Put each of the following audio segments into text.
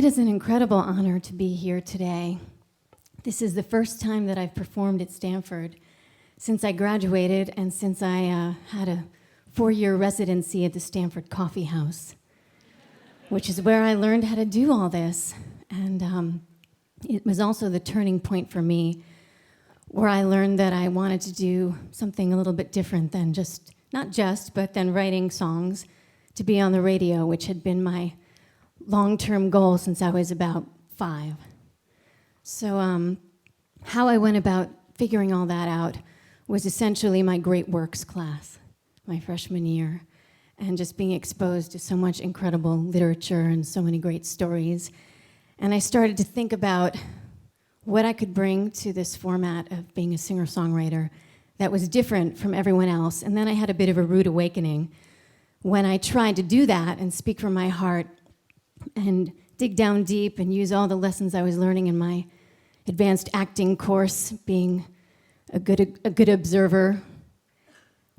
is an incredible honor to be here today. This is the first time that I've performed at Stanford since I graduated and since I had a 4-year residency at the Stanford Coffee House, which is where I learned how to do all this. And it was also the turning point for me, where I learned that I wanted to do something a little bit different than but then writing songs to be on the radio, which had been my long-term goal since I was about 5. So how I went about figuring all that out was essentially my great works class, my freshman year, and just being exposed to so much incredible literature and so many great stories. And I started to think about what I could bring to this format of being a singer-songwriter that was different from everyone else. And then I had a bit of a rude awakening when I tried to do that and speak from my heart and dig down deep and use all the lessons I was learning in my advanced acting course, being a good observer.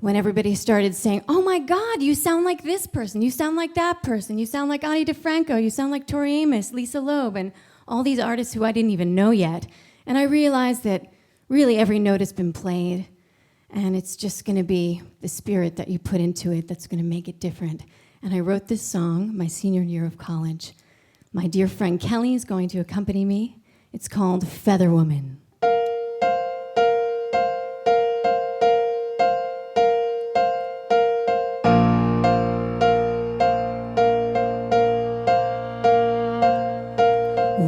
When everybody started saying, "Oh my God, you sound like this person, you sound like that person, you sound like Ani DiFranco, you sound like Tori Amos, Lisa Loeb," and all these artists who I didn't even know yet. And I realized that really every note has been played, and it's just gonna be the spirit that you put into it that's gonna make it different. And I wrote this song my senior year of college. My dear friend Kelly is going to accompany me. It's called Feather Woman.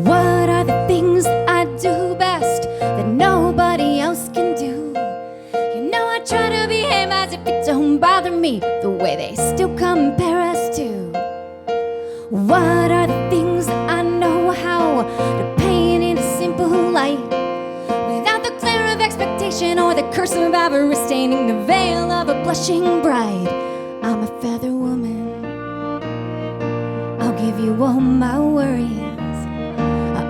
What are the things that I do best that nobody else can do? You know I try to behave as if it don't bother me, the way they still compare us to. What are the things that I know how to paint in a simple light, without the glare of expectation or the curse of avarice staining the veil of a blushing bride? I'm a feather woman. I'll give you all my worries.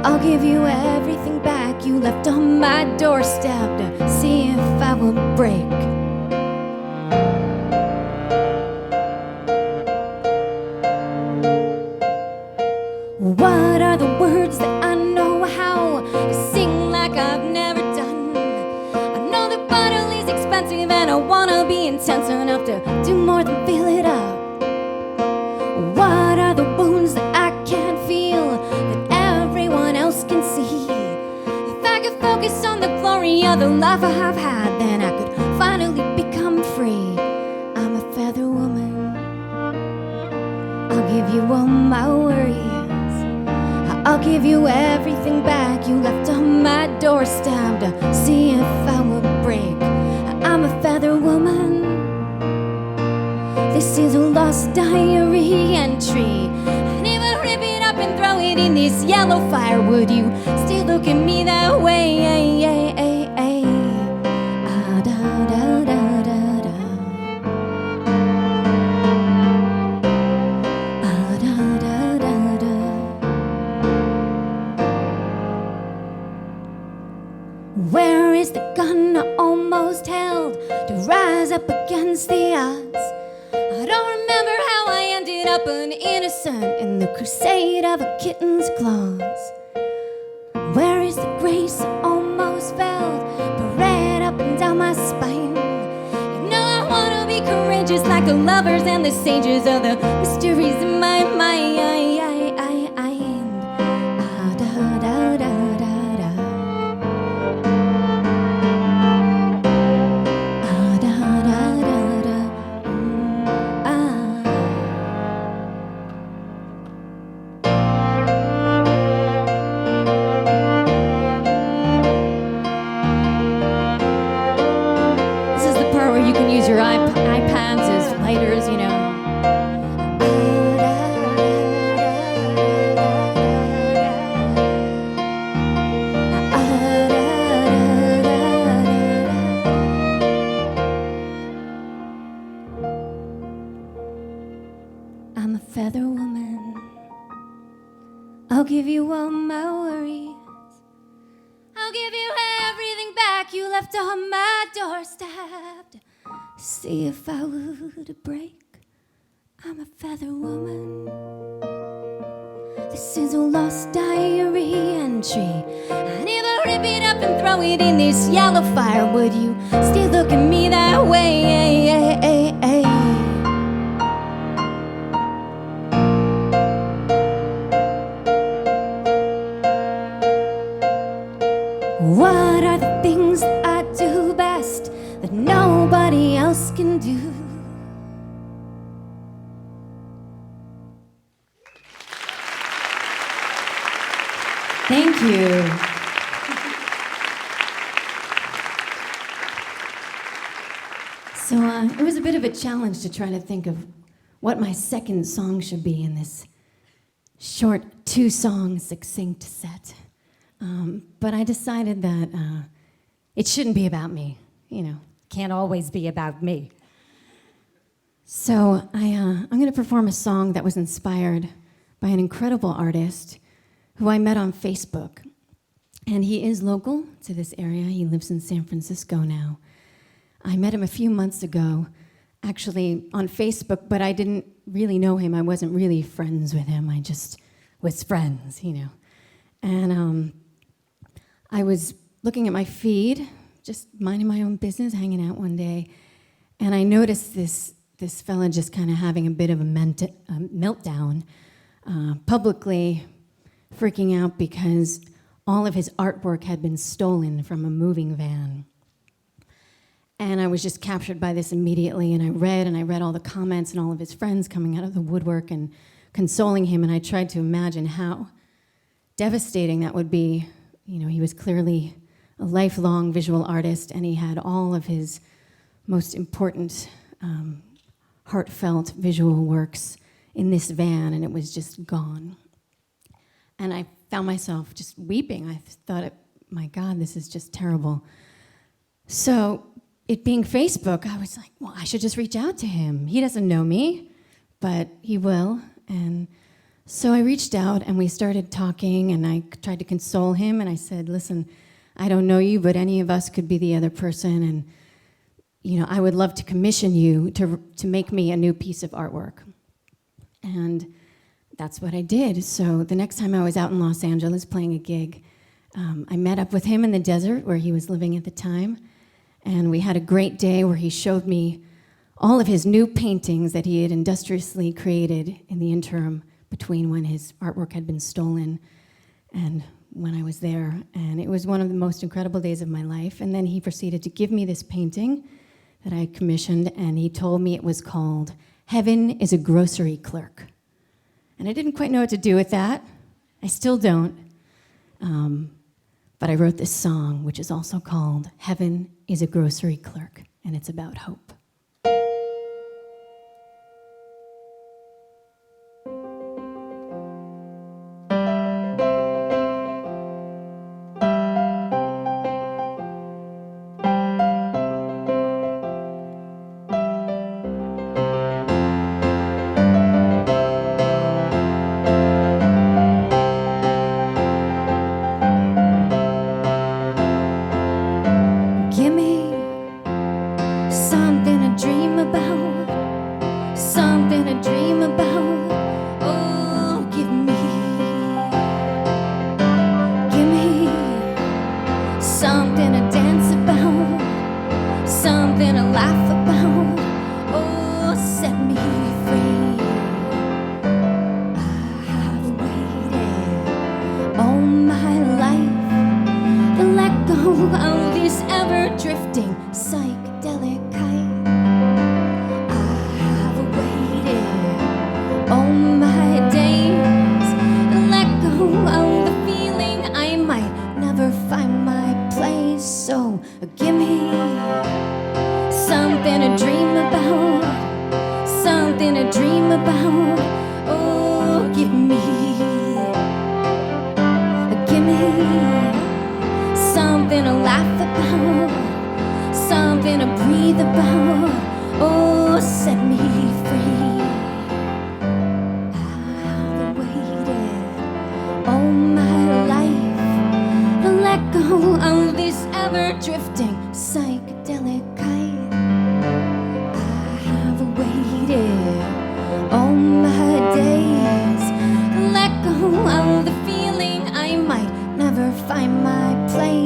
I'll give you everything back you left on my doorstep to see if I will break. What are the words that I know how to sing like I've never done? I know that bottle is expensive and I wanna be intense enough to do more than fill it up. What are the wounds that I can't feel that everyone else can see? If I could focus on the glory of the life I have had, then I could finally become free. I'm a feather woman. I'll give you all my worries. I'll give you everything back you left on my doorstep to see if I will break. I'm a feather woman. This is a lost diary entry, and if I rip it up and throw it in this yellow fire, would you still look at me that way? Ah, da, da, da, da, da. Ah, da, da, da, da. Where is the gun I almost held to rise up against the odds? I don't remember how I ended up an innocent in the crusade of a kitten's claws. Where is the grace I almost felt parade up and down my spine? You know I wanna be courageous like the lovers and the sages of the mysteries in my mind. Ah, da, da, da, da. Your iPads as lighters, you know. I'm a feather woman. I'll give you all my worries. I'll give you everything back you left on my doorstep. See if I would break. I'm a feather woman. This is a lost diary entry. And if I rip it up and throw it in this yellow fire, would you still look at me that way? What are the things that I do best that nobody else can do? Thank you. So it was a bit of a challenge to try to think of what my second song should be in this short 2-song succinct set. But I decided that it shouldn't be about me, you know. Can't always be about me. So I'm going to perform a song that was inspired by an incredible artist who I met on Facebook. And he is local to this area. He lives in San Francisco now. I met him a few months ago, actually on Facebook, but I didn't really know him. I wasn't really friends with him. I just was friends, you know. And I was looking at my feed, just minding my own business, hanging out one day, and I noticed this fella just kind of having a bit of a meltdown, publicly freaking out because all of his artwork had been stolen from a moving van. And I was just captured by this immediately, and I read all the comments and all of his friends coming out of the woodwork and consoling him, and I tried to imagine how devastating that would be. You know, he was clearly a lifelong visual artist, and he had all of his most important, heartfelt visual works in this van, and it was just gone. And I found myself just weeping. I thought, my God, this is just terrible. So, it being Facebook, I was like, well, I should just reach out to him. He doesn't know me, but he will. And so I reached out, and we started talking, and I tried to console him, and I said, listen, I don't know you, but any of us could be the other person, and you know, I would love to commission you to make me a new piece of artwork. And that's what I did. So the next time I was out in Los Angeles playing a gig, I met up with him in the desert where he was living at the time, and we had a great day where he showed me all of his new paintings that he had industriously created in the interim between when his artwork had been stolen and when I was there. And it was one of the most incredible days of my life. And then he proceeded to give me this painting that I commissioned, and he told me it was called Heaven is a Grocery Clerk. And I didn't quite know what to do with that. I still don't. But I wrote this song, which is also called Heaven is a Grocery Clerk, and it's about hope. All my days, let go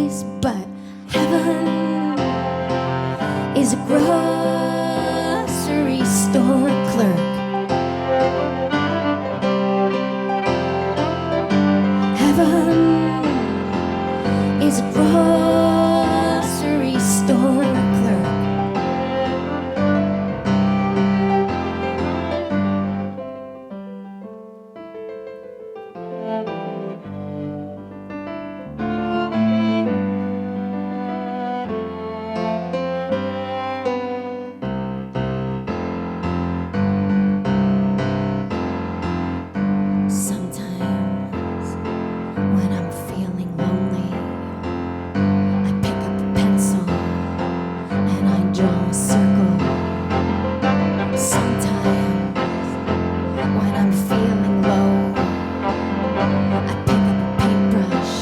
grace, but heaven is a grocery store clerk. Heaven is a grocery store clerk. Sometimes when I'm feeling lonely, I pick up a pencil and I draw a circle. Sometimes when I'm feeling low, I pick up a paintbrush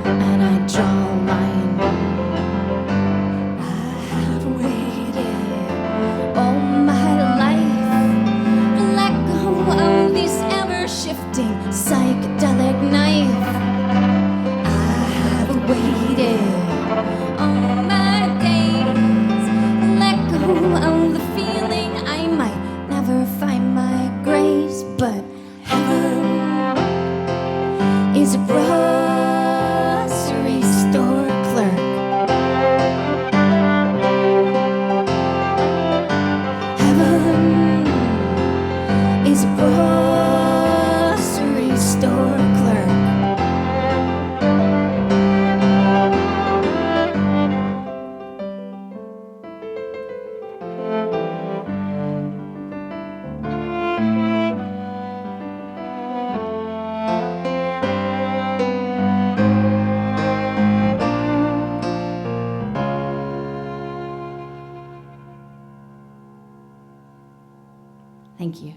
and I draw a line. I have waited all my life to let go of this ever-shifting psychedelic knife. I have waited all my days to let go of the feeling I might never find my grace, but heaven is a grocery store clerk. Heaven is a grocery store clerk. Thank you.